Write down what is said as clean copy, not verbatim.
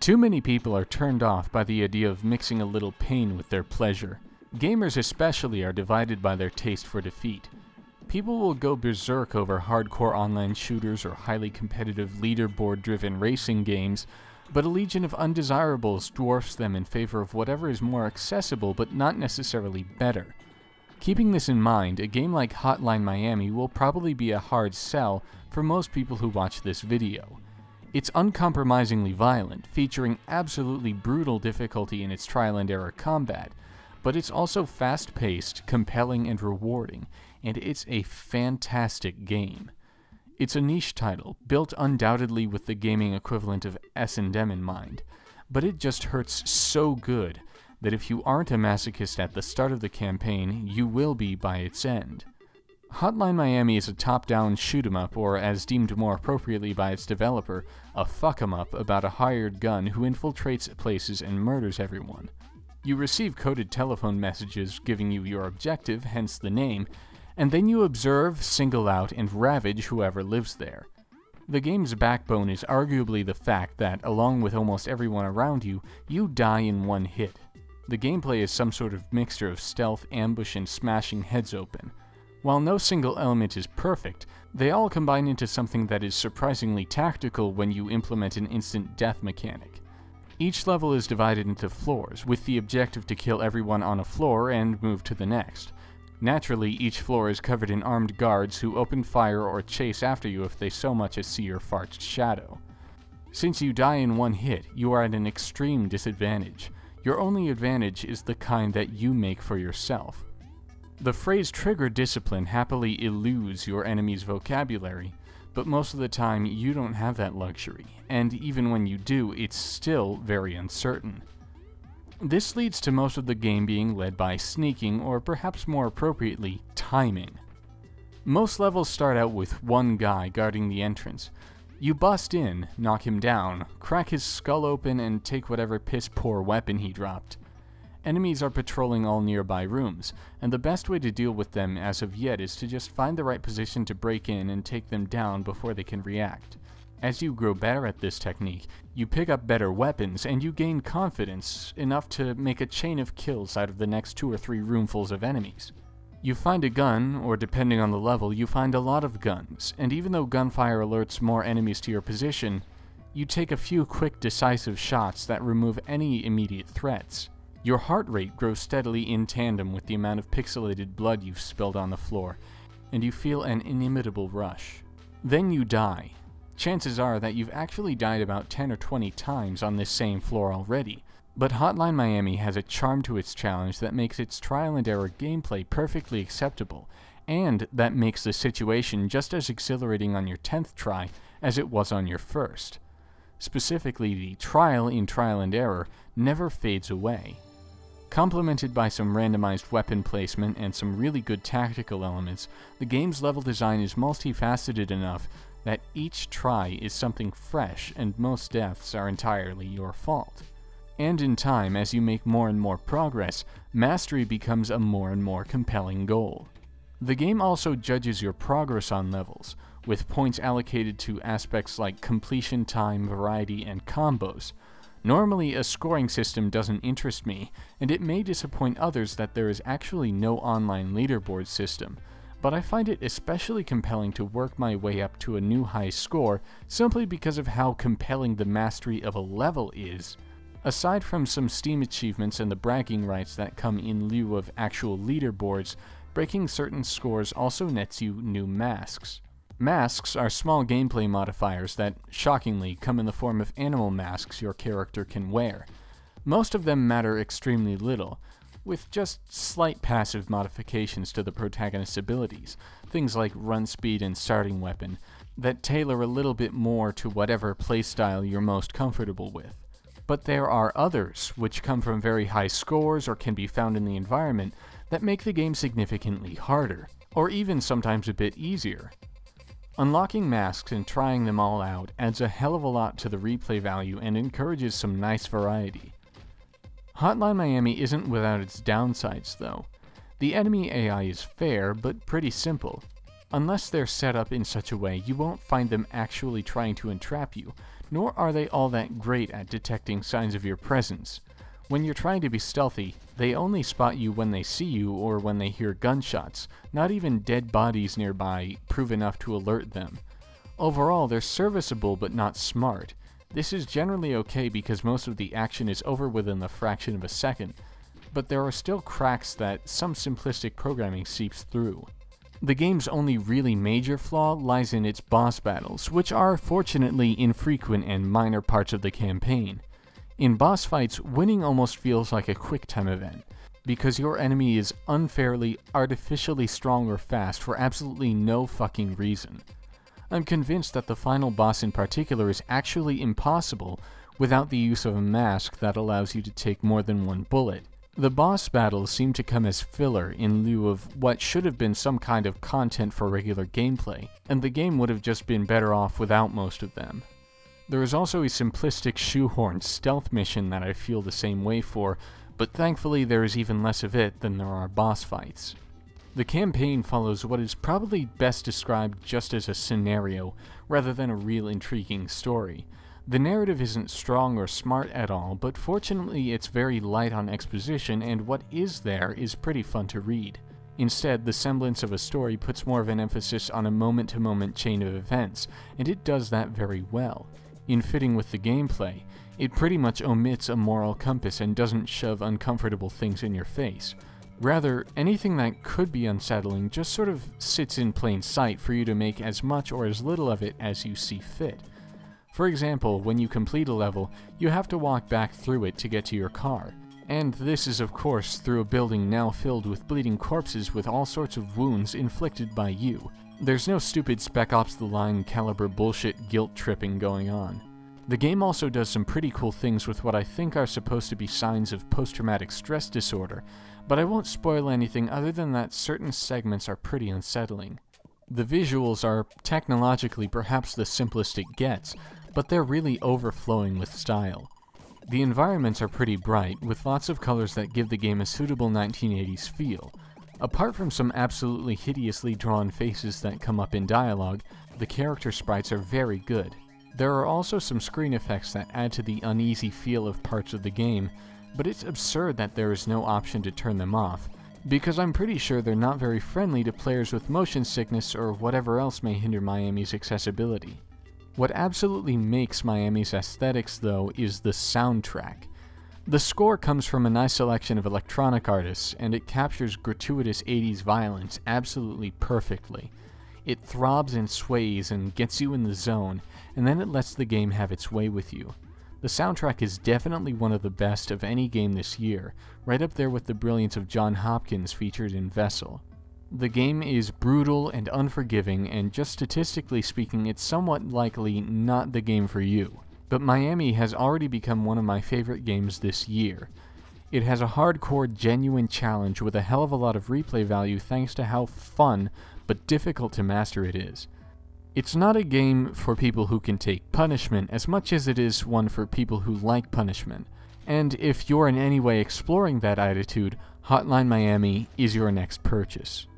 Too many people are turned off by the idea of mixing a little pain with their pleasure. Gamers especially are divided by their taste for defeat. People will go berserk over hardcore online shooters or highly competitive leaderboard-driven racing games, but a legion of undesirables dwarfs them in favor of whatever is more accessible but not necessarily better. Keeping this in mind, a game like Hotline Miami will probably be a hard sell for most people who watch this video. It's uncompromisingly violent, featuring absolutely brutal difficulty in its trial-and-error combat, but it's also fast-paced, compelling, and rewarding, and it's a fantastic game. It's a niche title, built undoubtedly with the gaming equivalent of S&M in mind, but it just hurts so good that if you aren't a masochist at the start of the campaign, you will be by its end. Hotline Miami is a top-down shoot-'em-up, or as deemed more appropriately by its developer, a fuck-'em-up about a hired gun who infiltrates places and murders everyone. You receive coded telephone messages giving you your objective, hence the name, and then you observe, single out, and ravage whoever lives there. The game's backbone is arguably the fact that, along with almost everyone around you, you die in one hit. The gameplay is some sort of mixture of stealth, ambush, and smashing heads open. While no single element is perfect, they all combine into something that is surprisingly tactical when you implement an instant death mechanic. Each level is divided into floors, with the objective to kill everyone on a floor and move to the next. Naturally, each floor is covered in armed guards who open fire or chase after you if they so much as see your fart's shadow. Since you die in one hit, you are at an extreme disadvantage. Your only advantage is the kind that you make for yourself. The phrase trigger discipline happily eludes your enemy's vocabulary, but most of the time you don't have that luxury, and even when you do, it's still very uncertain. This leads to most of the game being led by sneaking, or perhaps more appropriately, timing. Most levels start out with one guy guarding the entrance. You bust in, knock him down, crack his skull open, and take whatever piss-poor weapon he dropped. Enemies are patrolling all nearby rooms, and the best way to deal with them as of yet is to just find the right position to break in and take them down before they can react. As you grow better at this technique, you pick up better weapons, and you gain confidence enough to make a chain of kills out of the next 2 or 3 roomfuls of enemies. You find a gun, or depending on the level, you find a lot of guns, and even though gunfire alerts more enemies to your position, you take a few quick decisive shots that remove any immediate threats. Your heart rate grows steadily in tandem with the amount of pixelated blood you've spilled on the floor, and you feel an inimitable rush. Then you die. Chances are that you've actually died about 10 or 20 times on this same floor already, but Hotline Miami has a charm to its challenge that makes its trial-and-error gameplay perfectly acceptable, and that makes the situation just as exhilarating on your 10th try as it was on your first. Specifically, the trial in trial and error never fades away. Complemented by some randomized weapon placement and some really good tactical elements, the game's level design is multifaceted enough that each try is something fresh and most deaths are entirely your fault. And in time, as you make more and more progress, mastery becomes a more and more compelling goal. The game also judges your progress on levels, with points allocated to aspects like completion time, variety, and combos. Normally, a scoring system doesn't interest me, and it may disappoint others that there is actually no online leaderboard system, but I find it especially compelling to work my way up to a new high score simply because of how compelling the mastery of a level is. Aside from some Steam achievements and the bragging rights that come in lieu of actual leaderboards, breaking certain scores also nets you new masks. Masks are small gameplay modifiers that, shockingly, come in the form of animal masks your character can wear. Most of them matter extremely little, with just slight passive modifications to the protagonist's abilities, things like run speed and starting weapon, that tailor a little bit more to whatever playstyle you're most comfortable with. But there are others, which come from very high scores or can be found in the environment, that make the game significantly harder, or even sometimes a bit easier. Unlocking masks and trying them all out adds a hell of a lot to the replay value and encourages some nice variety. Hotline Miami isn't without its downsides though. The enemy AI is fair, but pretty simple. Unless they're set up in such a way, you won't find them actually trying to entrap you, nor are they all that great at detecting signs of your presence. When you're trying to be stealthy, they only spot you when they see you or when they hear gunshots. Not even dead bodies nearby prove enough to alert them. Overall, they're serviceable but not smart. This is generally okay because most of the action is over within the fraction of a second, but there are still cracks that some simplistic programming seeps through. The game's only really major flaw lies in its boss battles, which are fortunately infrequent and minor parts of the campaign. In boss fights, winning almost feels like a quick-time event, because your enemy is unfairly, artificially strong or fast for absolutely no fucking reason. I'm convinced that the final boss in particular is actually impossible without the use of a mask that allows you to take more than one bullet. The boss battles seem to come as filler in lieu of what should have been some kind of content for regular gameplay, and the game would have just been better off without most of them. There is also a simplistic shoehorned stealth mission that I feel the same way for, but thankfully there is even less of it than there are boss fights. The campaign follows what is probably best described just as a scenario, rather than a real intriguing story. The narrative isn't strong or smart at all, but fortunately it's very light on exposition, and what is there is pretty fun to read. Instead, the semblance of a story puts more of an emphasis on a moment-to-moment chain of events, and it does that very well. In fitting with the gameplay, it pretty much omits a moral compass and doesn't shove uncomfortable things in your face. Rather, anything that could be unsettling just sort of sits in plain sight for you to make as much or as little of it as you see fit. For example, when you complete a level, you have to walk back through it to get to your car. And this is of course through a building now filled with bleeding corpses with all sorts of wounds inflicted by you. There's no stupid Spec Ops The Line caliber bullshit guilt tripping going on. The game also does some pretty cool things with what I think are supposed to be signs of post-traumatic stress disorder, but I won't spoil anything other than that certain segments are pretty unsettling. The visuals are technologically perhaps the simplest it gets, but they're really overflowing with style. The environments are pretty bright, with lots of colors that give the game a suitable 1980s feel. Apart from some absolutely hideously drawn faces that come up in dialogue, the character sprites are very good. There are also some screen effects that add to the uneasy feel of parts of the game, but it's absurd that there is no option to turn them off, because I'm pretty sure they're not very friendly to players with motion sickness or whatever else may hinder Miami's accessibility. What absolutely makes Miami's aesthetics, though, is the soundtrack. The score comes from a nice selection of electronic artists, and it captures gratuitous 80s violence absolutely perfectly. It throbs and sways and gets you in the zone, and then it lets the game have its way with you. The soundtrack is definitely one of the best of any game this year, right up there with the brilliance of John Hopkins featured in Vessel. The game is brutal and unforgiving, and just statistically speaking, it's somewhat likely not the game for you. But Miami has already become one of my favorite games this year. It has a hardcore, genuine challenge with a hell of a lot of replay value thanks to how fun but difficult to master it is. It's not a game for people who can take punishment as much as it is one for people who like punishment. And if you're in any way exploring that attitude, Hotline Miami is your next purchase.